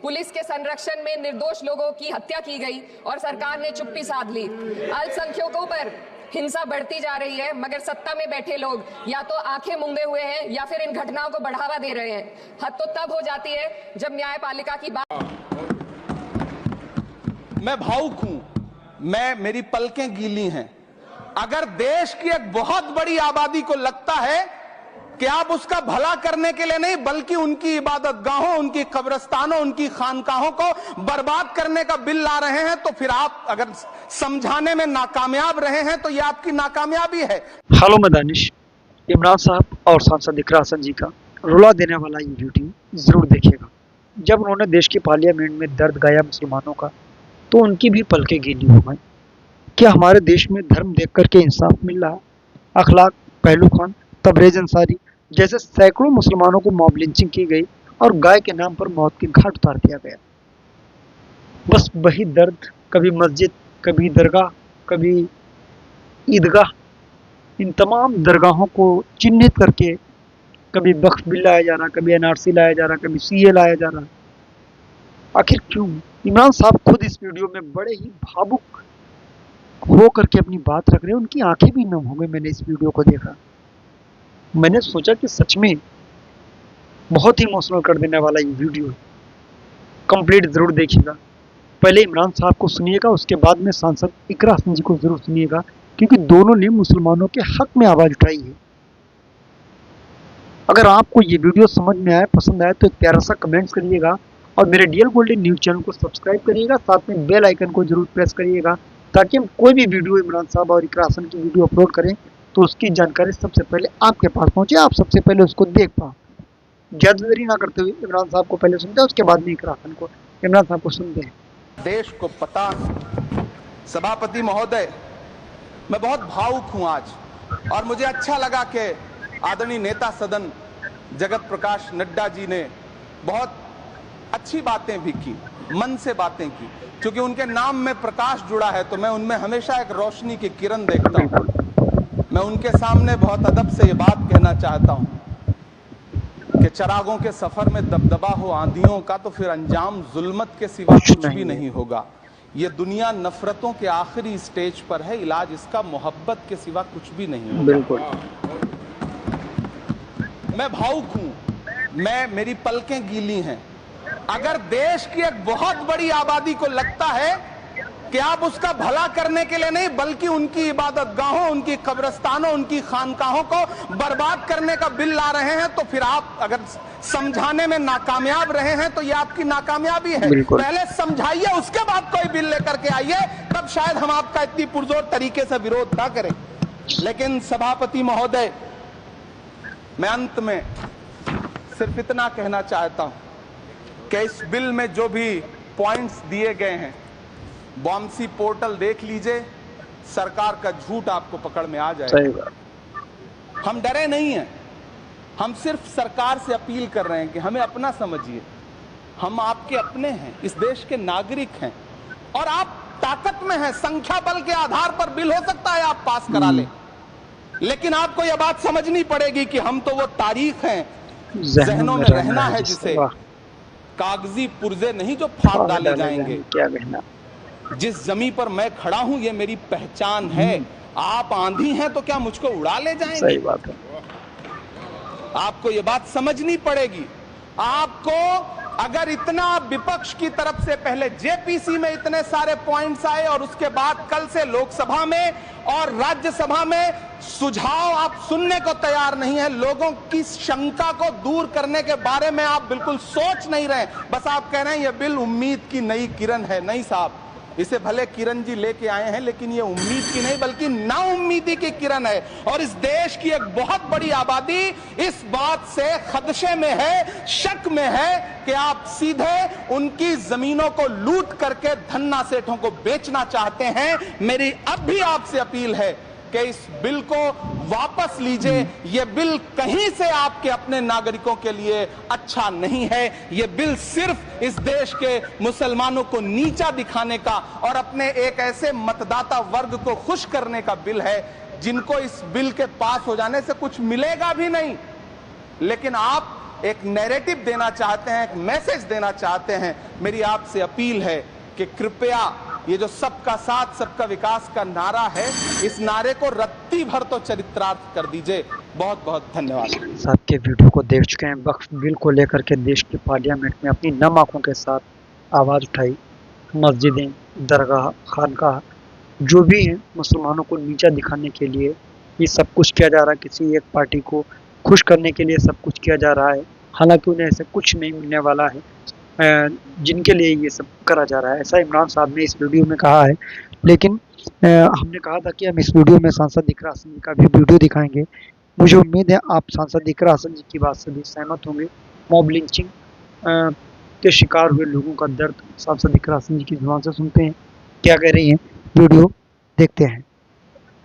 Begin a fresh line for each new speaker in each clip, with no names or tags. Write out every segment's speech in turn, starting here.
Police के संरक्षण में निर्दोष लोगों की हत्या की गई और सरकार ने चुप्पी साध ली। अल्पसंख्यकों पर हिंसा बढ़ती जा रही है, मगर सत्ता में बैठे लोग या तो आंखें मूंदे हुए हैं या फिर इन घटनाओं को बढ़ावा दे रहे हैं। हद तो तब हो जाती है जब न्यायपालिका की बात।
मैं भावुक हूं, मेरी पलकें गीली हैं। अगर देश की एक बहुत बड़ी आबादी को लगता है कि आप उसका भला करने के लिए नहीं बल्कि उनकी इबादत गाहों, उनकी कब्रिस्तानों, उनकी खानकाहों को बर्बाद करने का बिल ला रहे हैं, तो फिर आप अगर समझाने में नाकामयाब रहे हैं तो यह आपकी नाकामयाबी है।
हेलो मैं दानिश। इमरान साहब और सांसद इकरा हसन जी का रुला देने वाला ये वीडियो जरूर देखिएगा। जब उन्होंने देश की पार्लियामेंट में दर्द गाया मुसलमानों का, तो उनकी भी पलकें गीली हो गई। क्या हमारे देश में धर्म देख करके इंसाफ मिल रहा? अखलाक, पहलू खान, तबरेज अंसारी जैसे सैकड़ों मुसलमानों को मॉब लिंचिंग की गई और गाय के नाम पर मौत के घाट उतार दिया गया। बस वही दर्द, कभी मस्जिद, कभी दरगाह, कभी ईदगाह, इन तमाम दरगाहों को चिन्हित करके कभी वक्फ बिल लाया जा रहा, कभी एनआरसी लाया जा रहा, कभी सीए लाया जा रहा। आखिर क्यों? इमरान साहब खुद इस वीडियो में बड़े ही भावुक हो करके अपनी बात रख रहे हैं। उनकी आंखें भी नम हो गई। मैंने इस वीडियो को देखा, मैंने सोचा कि सच में बहुत ही इमोशनल कर देने वाला ये वीडियो है। कंप्लीट जरूर देखिएगा। पहले इमरान साहब को सुनिएगा, उसके बाद में सांसद इकरा हसन जी को जरूर सुनिएगा, क्योंकि दोनों ने मुसलमानों के हक में आवाज उठाई है। अगर आपको ये वीडियो समझ में आया, पसंद आया, तो एक प्यारा सा कमेंट्स करिएगा और मेरे डीएल गोल्डन न्यूज चैनल को सब्सक्राइब करिएगा। साथ में बेल आइकन को जरूर प्रेस करिएगा, ताकि हम कोई भी वीडियो इमरान साहब और इकरा हसन की वीडियो अपलोड करें तो उसकी जानकारी सबसे पहले आपके पास पहुंचे, आप सबसे पहले उसको देख पाओ। ज्यादा देरी ना करते हुए इमरान साहब को पहले सुनते हैं, उसके बाद में इकरा हसन को। इमरान साहब को सुनते हैं।
देश को पता, सभापति महोदय, मैं बहुत भावुक हूं आज, और मुझे अच्छा लगा कि आदरणीय नेता सदन जगत प्रकाश नड्डा जी ने बहुत अच्छी बातें भी की, मन से बातें की, क्योंकि उनके नाम में प्रकाश जुड़ा है तो मैं उनमें हमेशा एक रोशनी की किरण देखता हूं। मैं उनके सामने बहुत अदब से ये बात कहना चाहता हूं कि चिरागों के सफर में दबदबा हो आंधियों का, तो फिर अंजाम जुल्मत के सिवा कुछ भी नहीं होगा। ये दुनिया नफरतों के आखिरी स्टेज पर है, इलाज इसका मोहब्बत के सिवा कुछ भी नहीं होगा।
बिल्कुल।
मैं भावुक हूं, मेरी पलकें गीली हैं। अगर देश की एक बहुत बड़ी आबादी को लगता है कि आप उसका भला करने के लिए नहीं बल्कि उनकी इबादत गाहों, उनकी कब्रिस्तानों, उनकी खानकाहों को बर्बाद करने का बिल ला रहे हैं, तो फिर आप अगर समझाने में नाकामयाब रहे हैं तो यह आपकी नाकामयाबी है। पहले समझाइए, उसके बाद कोई बिल लेकर के आइए, तब शायद हम आपका इतनी पुरजोर तरीके से विरोध ना करें। लेकिन सभापति महोदय, मैं अंत में सिर्फ इतना कहना चाहता हूं कि इस बिल में जो भी पॉइंट्स दिए गए हैं, बॉम्सी पोर्टल देख लीजिए, सरकार का झूठ आपको पकड़ में आ जाएगा। हम डरे नहीं हैं, हम सिर्फ सरकार से अपील कर रहे हैं कि हमें अपना समझिए। हम आपके अपने हैं, इस देश के नागरिक हैं, और आप ताकत में हैं। संख्या बल के आधार पर बिल हो सकता है आप पास करा लें, लेकिन आपको यह बात समझनी पड़ेगी कि हम तो वो तारीख हैं, जहनों में रहना है, जिसे कागजी पुर्जे नहीं जो फाड़ डाले जाएंगे।
क्या कहना?
जिस जमीन पर मैं खड़ा हूं ये मेरी पहचान है। आप आंधी हैं तो क्या मुझको उड़ा ले जाएंगे?
सही बात है।
आपको ये बात समझनी पड़ेगी। आपको अगर इतना विपक्ष की तरफ से पहले जेपीसी में इतने सारे पॉइंट्स आए और उसके बाद कल से लोकसभा में और राज्यसभा में सुझाव आप सुनने को तैयार नहीं है, लोगों की शंका को दूर करने के बारे में आप बिल्कुल सोच नहीं रहे, बस आप कह रहे हैं ये बिल उम्मीद की नई किरण है। नहीं साहब, इसे भले किरण जी लेके आए हैं, लेकिन ये उम्मीद की नहीं बल्कि नाउम्मीदी की किरण है। और इस देश की एक बहुत बड़ी आबादी इस बात से खदशे में है, शक में है कि आप सीधे उनकी जमीनों को लूट करके धन्ना सेठों को बेचना चाहते हैं। मेरी अब भी आपसे अपील है कि इस बिल को वापस लीजिए। यह बिल कहीं से आपके अपने नागरिकों के लिए अच्छा नहीं है। यह बिल सिर्फ इस देश के मुसलमानों को नीचा दिखाने का और अपने एक ऐसे मतदाता वर्ग को खुश करने का बिल है जिनको इस बिल के पास हो जाने से कुछ मिलेगा भी नहीं, लेकिन आप एक नैरेटिव देना चाहते हैं, एक मैसेज देना चाहते हैं। मेरी आपसे अपील है कि कृपया ये जो सबका साथ सबका विकास का नारा है, इस नारे को रत्ती भर तो चरित्रार्थ कर दीजिए। बहुत बहुत धन्यवाद।
साहब के वीडियो को देख चुके हैं। वक्फ बिल को लेकर के देश के पार्लियामेंट में अपनी नम आंखों के साथ आवाज़ उठाई। मस्जिदें, दरगाह, खानकाह जो भी हैं, मुसलमानों को नीचा दिखाने के लिए ये सब कुछ किया जा रहा है। किसी एक पार्टी को खुश करने के लिए सब कुछ किया जा रहा है, हालांकि उन्हें ऐसे कुछ नहीं मिलने वाला है जिनके लिए ये सब करा जा रहा है, ऐसा इमरान साहब ने इस वीडियो में कहा है। लेकिन हमने कहा था कि हम इस वीडियो में सांसद इकरा हसन जी का भी वीडियो दिखाएंगे। मुझे उम्मीद है आप सांसद इकरा हसन जी की बात से भी सहमत होंगे। मॉब लिंचिंग के शिकार हुए लोगों का दर्द सांसद इकरा हसन जी की जुबान से सुनते हैं, क्या कह रही हैं, वीडियो देखते हैं।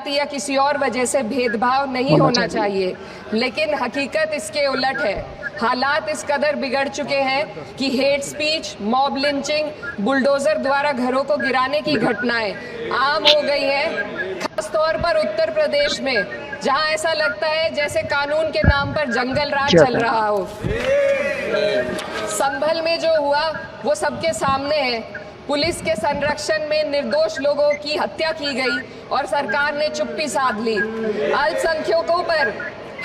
या किसी और वजह से भेदभाव नहीं होना चाहिए, लेकिन हकीकत इसके उलट है। हालात इस कदर बिगड़ चुके हैं कि hate speech, mob lynching, bulldozer द्वारा घरों को गिराने की घटनाएं आम हो गई हैं, खासतौर पर उत्तर प्रदेश में, जहां ऐसा लगता है जैसे कानून के नाम पर जंगल राज चल रहा हो। संभल में जो हुआ वो सबके सामने है। पुलिस के संरक्षण में निर्दोष लोगों की हत्या की गई और सरकार ने चुप्पी साध ली। अल्पसंख्यकों पर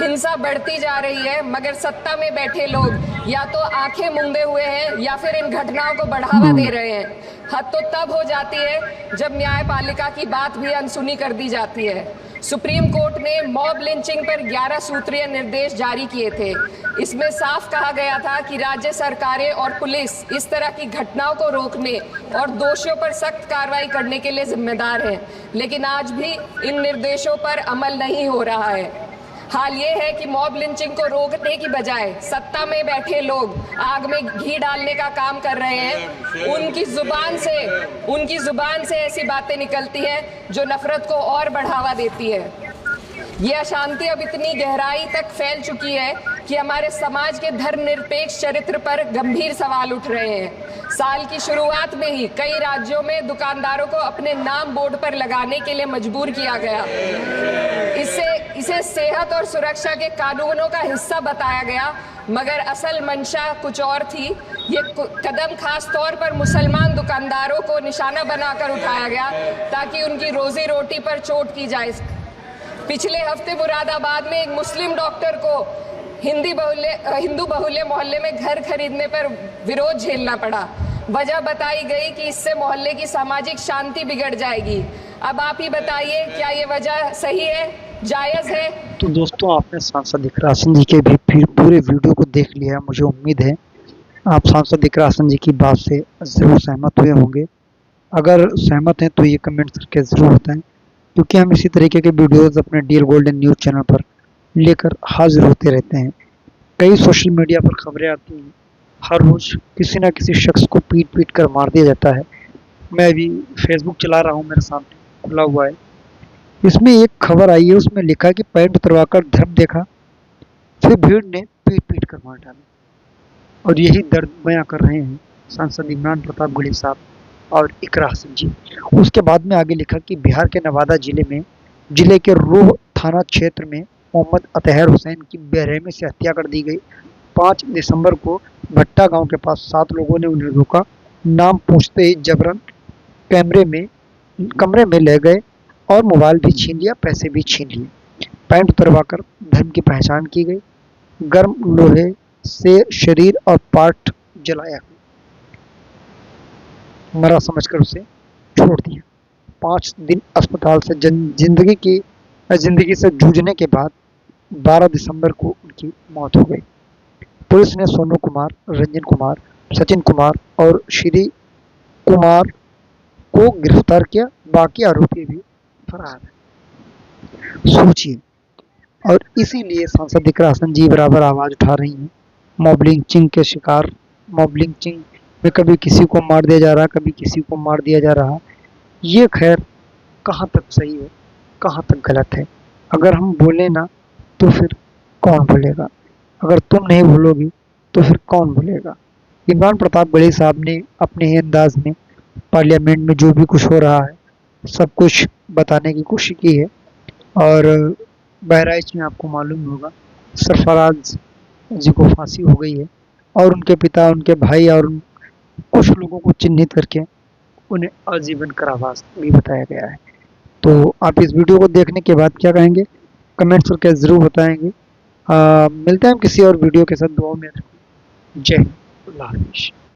हिंसा बढ़ती जा रही है, मगर सत्ता में बैठे लोग या तो आंखें मूंदे हुए हैं या फिर इन घटनाओं को बढ़ावा दे रहे हैं। हद तो तब हो जाती है जब न्यायपालिका की बात भी अनसुनी कर दी जाती है। सुप्रीम कोर्ट ने मॉब लिंचिंग पर 11 सूत्रीय निर्देश जारी किए थे। इसमें साफ कहा गया था कि राज्य सरकारें और पुलिस इस तरह की घटनाओं को रोकने और दोषियों पर सख्त कार्रवाई करने के लिए जिम्मेदार है, लेकिन आज भी इन निर्देशों पर अमल नहीं हो रहा है। हाल ये है कि मॉब लिंचिंग को रोकने की बजाय सत्ता में बैठे लोग आग में घी डालने का काम कर रहे हैं। उनकी जुबान से ऐसी बातें निकलती हैं जो नफरत को और बढ़ावा देती है। ये अशांति अब इतनी गहराई तक फैल चुकी है कि हमारे समाज के धर्मनिरपेक्ष चरित्र पर गंभीर सवाल उठ रहे हैं। साल की शुरुआत में ही कई राज्यों में दुकानदारों को अपने नाम बोर्ड पर लगाने के लिए मजबूर किया गया। इसे सेहत और सुरक्षा के कानूनों का हिस्सा बताया गया, मगर असल मंशा कुछ और थी। ये कदम खास तौर पर मुसलमान दुकानदारों को निशाना बनाकर उठाया गया ताकि उनकी रोजी रोटी पर चोट की जाए। पिछले हफ्ते मुरादाबाद में एक मुस्लिम डॉक्टर को हिंदू बहुल्य मोहल्ले में घर खरीदने पर विरोध झेलना पड़ा। वजह बताई गई कि इससे मोहल्ले की सामाजिक शांति बिगड़ जाएगी। अब आप ही बताइए, क्या ये वजह सही है, जायज है?
तो दोस्तों, आपने सांसद इकरा हसन जी के भी पूरे वीडियो को देख लिया। मुझे उम्मीद है आप सांसद इकरा हसन जी की बात से ज़रूर सहमत हुए होंगे। अगर सहमत हैं तो ये कमेंट करके ज़रूर बताएं, क्योंकि हम इसी तरीके के वीडियोज़ अपने डीएल गोल्डन न्यूज़ चैनल पर लेकर हाजिर होते रहते हैं। कई सोशल मीडिया पर खबरें आती हैं, हर रोज़ किसी न किसी शख्स को पीट कर मार दिया जाता है। मैं अभी फेसबुक चला रहा हूँ, मेरे सामने खुला हुआ है। इसमें एक खबर आई है, उसमें लिखा है कि पैंट उतरवाकर धर्म देखा, फिर भीड़ ने पीट कर मार डाला। और यही दर्द बयां कर रहे हैं सांसद इमरान प्रताप गुली साहब और इकरा हसन जी। उसके बाद में आगे लिखा कि बिहार के नवादा जिले के रोह थाना क्षेत्र में मोहम्मद अतहर हुसैन की बेरहमी से हत्या कर दी गई। 5 दिसंबर को भट्टा गांव के पास 7 लोगों ने उन्हें रोका, नाम पूछते ही जबरन कमरे में ले गए और मोबाइल भी छीन लिया, पैसे भी छीन लिए। पैंट उतरवाकर धर्म की पहचान की गई। गर्म लोहे से शरीर और पार्ट जलाया, मरा समझकर उसे छोड़ दिया। 5 दिन अस्पताल से जिंदगी से जूझने के बाद 12 दिसंबर को उनकी मौत हो गई। पुलिस ने सोनू कुमार, रंजन कुमार, सचिन कुमार और श्री कुमार को गिरफ्तार किया। बाकी आरोपी भी फरार है। सोचिए, और इसीलिए सांसद इकरा हसन जी बराबर आवाज उठा रही हैं। मॉब लिंचिंग के शिकार, मॉब लिंचिंग में कभी किसी को मार दिया जा रहा, कभी किसी को मार दिया जा रहा। ये खैर कहाँ तक सही है, कहाँ तक गलत है? अगर हम बोले ना तो फिर कौन बोलेगा? अगर तुम नहीं बोलोगी तो फिर कौन बोलेगा? इमरान प्रताप गुली साहब ने अपने ही अंदाज में पार्लियामेंट में जो भी कुछ हो रहा है सब कुछ बताने की कोशिश की है। और बहराइच में आपको मालूम होगा, सरफराज जिनको फांसी हो गई है, और उनके पिता, उनके भाई और कुछ लोगों को चिन्हित करके उन्हें आजीवन कारावास भी बताया गया है। तो आप इस वीडियो को देखने के बाद क्या कहेंगे, कमेंट्स करके ज़रूर बताएंगे। मिलते हैं हम किसी और वीडियो के साथ। दुआ में। जय हिंद। अल्लाह हाफिज़।